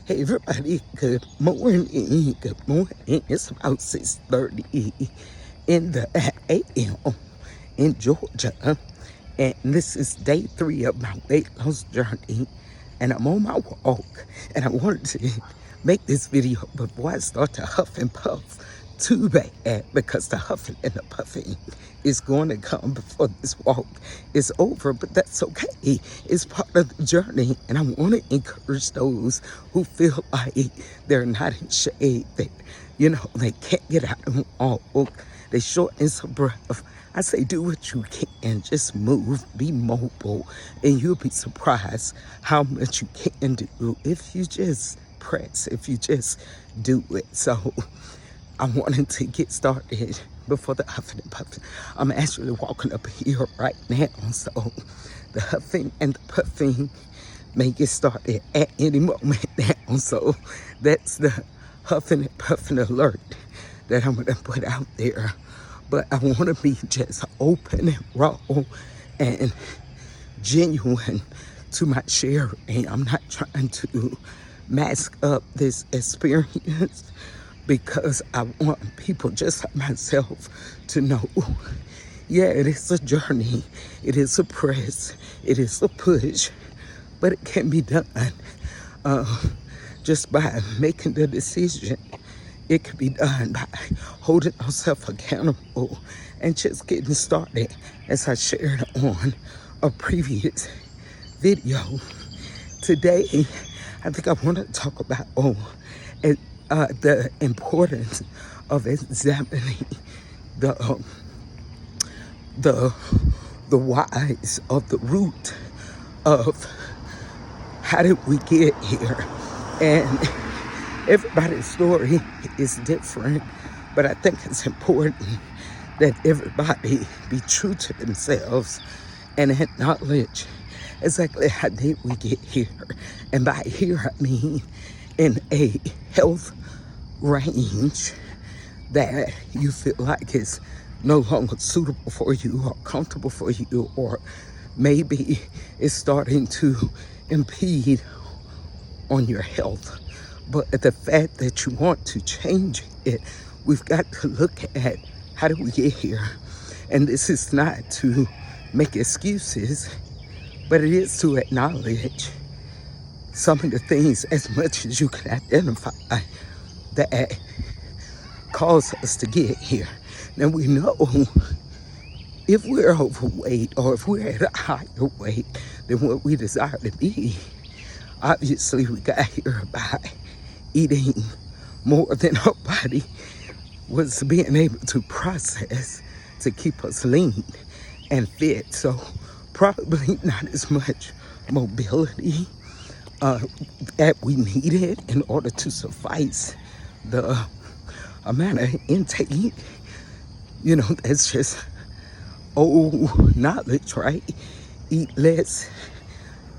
Hey everybody, good morning. Good morning. It's about 6:30 in the AM in Georgia. And this is day 3 of my weight loss journey. And I'm on my walk. And I wanted to make this video before I start to huff and puff too bad, because the huffing and the puffing is going to come before this walk is over, but that's okay. It's part of the journey, and I want to encourage those who feel like they're not in shape, that, they can't get out and walk, they shortness of breath. I say do what you can, just move, be mobile, and you'll be surprised how much you can do if you just press, if you just do it. So I wanted to get started before the huffing and puffing. I'm actually walking up here right now, so the huffing and the puffing may get started at any moment now. So that's the huffing and puffing alert that I'm gonna put out there. But I wanna be just open and raw and genuine to my sharing. I'm not trying to mask up this experience, because I want people just like myself to know, yeah, it is a journey, it is a press, it is a push, but it can be done just by making the decision. It can be done by holding ourselves accountable and just getting started, as I shared on a previous video. Today, I think I want to talk about the importance of examining the whys of the root of how did we get here. And everybody's story is different, but I think it's important that everybody be true to themselves and acknowledge exactly how did we get here. And by here, I mean in a health range that you feel like is no longer suitable for you or comfortable for you, or maybe it's starting to impede on your health. But the fact that you want to change it, we've got to look at how do we get here. And this is not to make excuses, but it is to acknowledge some of the things, as much as you can identify, that cause us to get here. Now we know if we're overweight, or if we're at a higher weight than what we desire to be, obviously we got here by eating more than our body was being able to process to keep us lean and fit. So probably not as much mobility that we needed in order to suffice the amount of intake. That's just old knowledge, right? Eat less,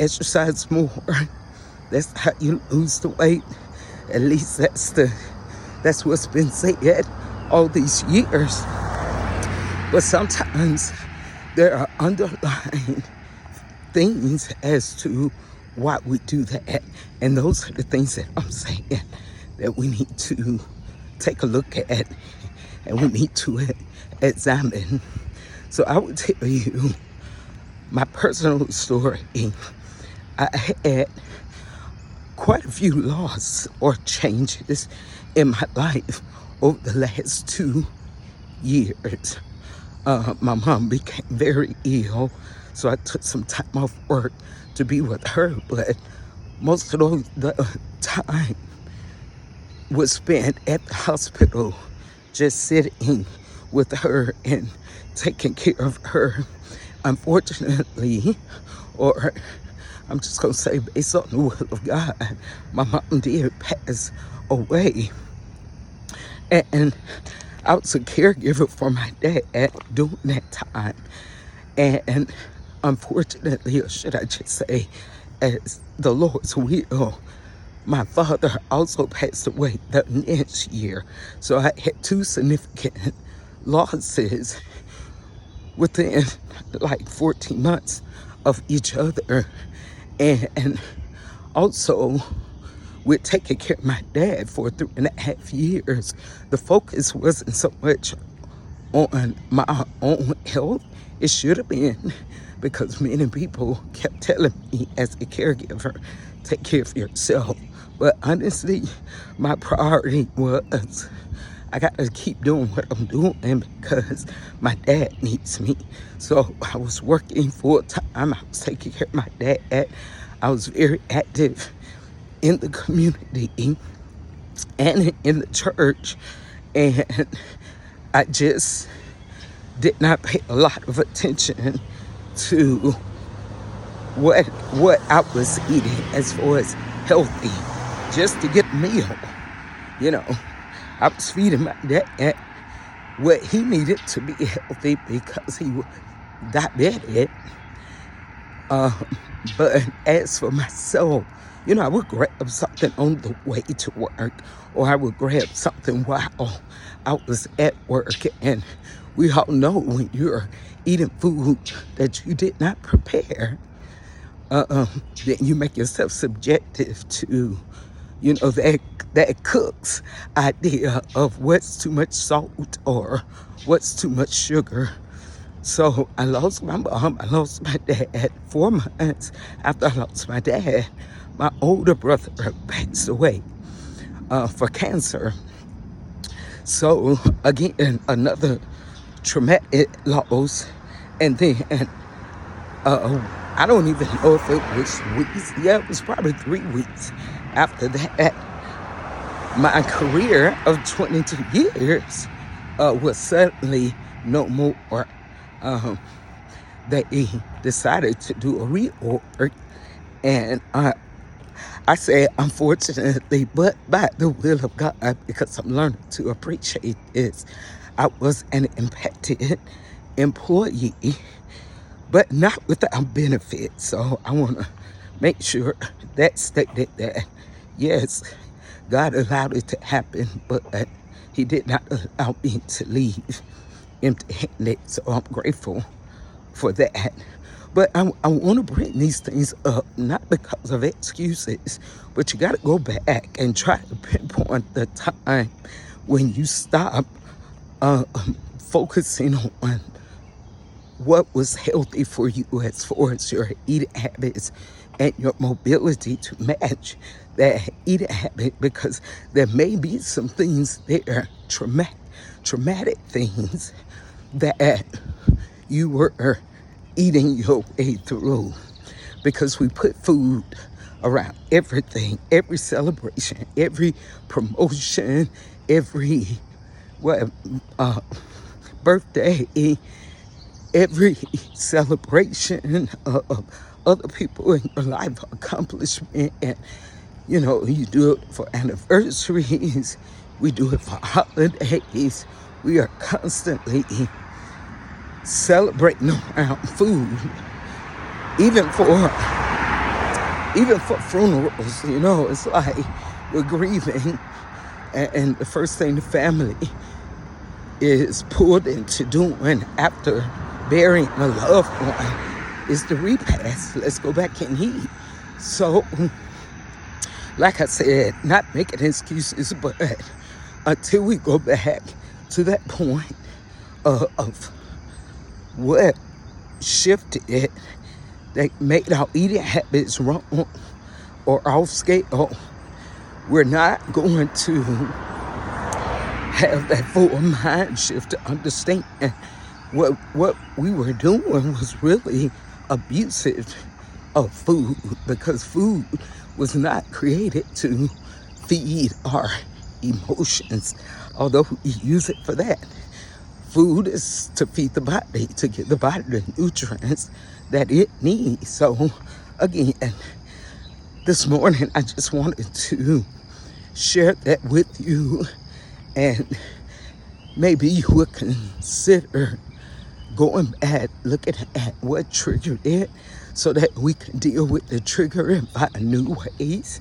exercise more. That's how you lose the weight. At least that's what's been said all these years. But sometimes there are underlying things as to why we do that. And those are the things that I'm saying that we need to take a look at and we need to examine. So I would tell you my personal story. I had quite a few loss or changes in my life over the last 2 years. My mom became very ill, so I took some time off work to be with her, but most of the time was spent at the hospital just sitting with her and taking care of her. Unfortunately, or I'm just gonna say based on the will of God, my mom did pass away. And I was a caregiver for my dad during that time. And unfortunately, or should I just say, as the Lord's will, my father also passed away the next year. So I had 2 significant losses within like 14 months of each other. And also with taking care of my dad for 3.5 years, the focus wasn't so much on my own health. It should have been, because many people kept telling me as a caregiver, take care of yourself. But honestly, my priority was, I got to keep doing what I'm doing because my dad needs me. So I was working full time. I was taking care of my dad. I was very active in the community and in the church. And I just did not pay a lot of attention to what I was eating as far as healthy, just to get a meal. You know, I was feeding my dad what he needed to be healthy because he was diabetic. But as for myself, you know, I would grab something on the way to work, or I would grab something while I was at work. And we all know when you're eating food that you did not prepare, then you make yourself subjective to, you know, that cook's idea of what's too much salt or what's too much sugar. So I lost my mom, I lost my dad 4 months after I lost my dad. My older brother passed away for cancer. So again, another traumatic loss. And then I don't even know if it was weeks. Yeah, it was probably 3 weeks after that. My career of 22 years was suddenly no more. They decided to do a reorg, and I say unfortunately, but by the will of God, because I'm learning to appreciate this, I was an impacted employee, but not without benefit. So I want to make sure that stated that, yes, God allowed it to happen, but he did not allow me to leave empty-handed. So I'm grateful for that. But I want to bring these things up, not because of excuses, but you got to go back and try to pinpoint the time when you stop focusing on what was healthy for you as far as your eating habits and your mobility to match that eating habit, because there may be some things there, traumatic things that you were eating your way through, because we put food around everything, every celebration, every promotion, every birthday, every celebration of other people in your life accomplishment. And you know, you do it for anniversaries, we do it for holidays. We are constantly celebrating around food, even for funerals. You know, it's like we're grieving, and the first thing the family is pulled into doing after burying a loved one is the repast. Let's go back and eat. So, like I said, not making excuses, but until we go back to that point of what shifted that made our eating habits wrong or off scale, we're not going to have that full mind shift to understand what we were doing was really abusive of food, because food was not created to feed our emotions, although we use it for that. Food is to feed the body, to give the body the nutrients that it needs. So again, this morning I just wanted to share that with you, and maybe you would consider going back, looking at what triggered it, so that we can deal with the trigger and find new ways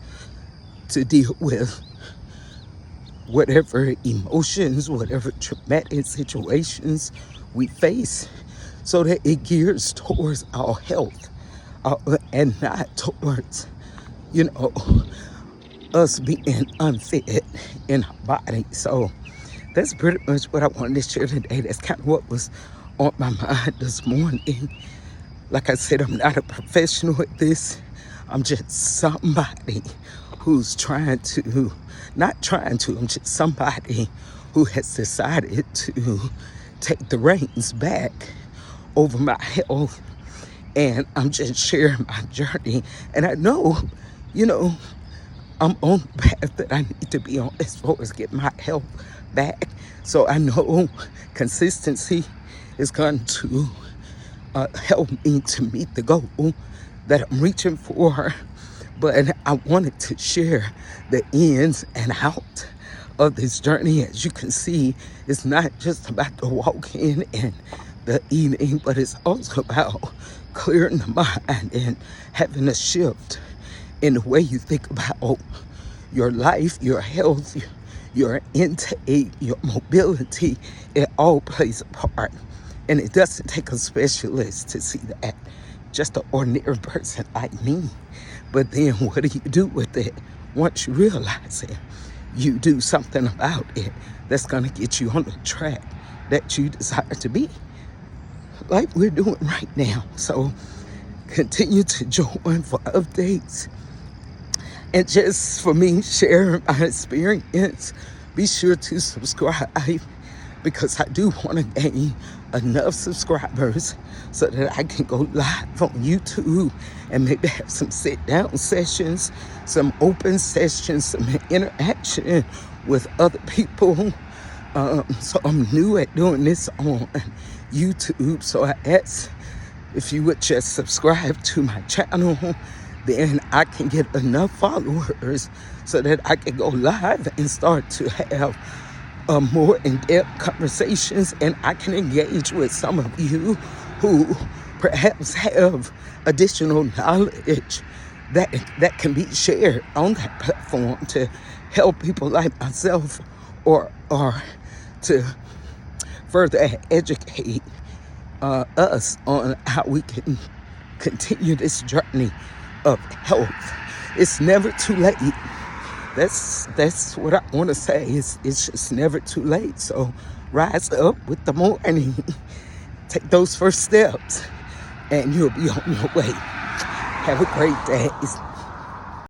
to deal with whatever emotions, whatever traumatic situations we face, so that it gears towards our health and not towards, you know, us being unfit in our body. So that's pretty much what I wanted to share today. That's kind of what was on my mind this morning. Like I said, I'm not a professional at this. I'm just somebody who's I'm just somebody who has decided to take the reins back over my health. And I'm just sharing my journey. And I know, you know, I'm on the path that I need to be on as far as get my health back. So I know consistency is going to help me to meet the goal that I'm reaching for. But I wanted to share the ins and out of this journey. As you can see, it's not just about the walking and the eating, but it's also about clearing the mind and having a shift in the way you think about your life, your health, your intake, your mobility. It all plays a part. And it doesn't take a specialist to see that. Just an ordinary person like me. But then what do you do with it? Once you realize it, you do something about it that's going to get you on the track that you desire to be, like we're doing right now. So continue to join for updates. And just for me sharing my experience, be sure to subscribe, because I do want to gain enough subscribers so that I can go live on YouTube and maybe have some sit-down sessions, some open sessions, some interaction with other people. So I'm new at doing this on YouTube. So I ask if you would just subscribe to my channel, then I can get enough followers so that I can go live and start to have more in-depth conversations, and I can engage with some of you who perhaps have additional knowledge that can be shared on that platform to help people like myself, or to further educate us on how we can continue this journey of health. It's never too late. That's what I want to say. It's just never too late. So rise up with the morning. Take those first steps and you'll be on your way. Have a great day.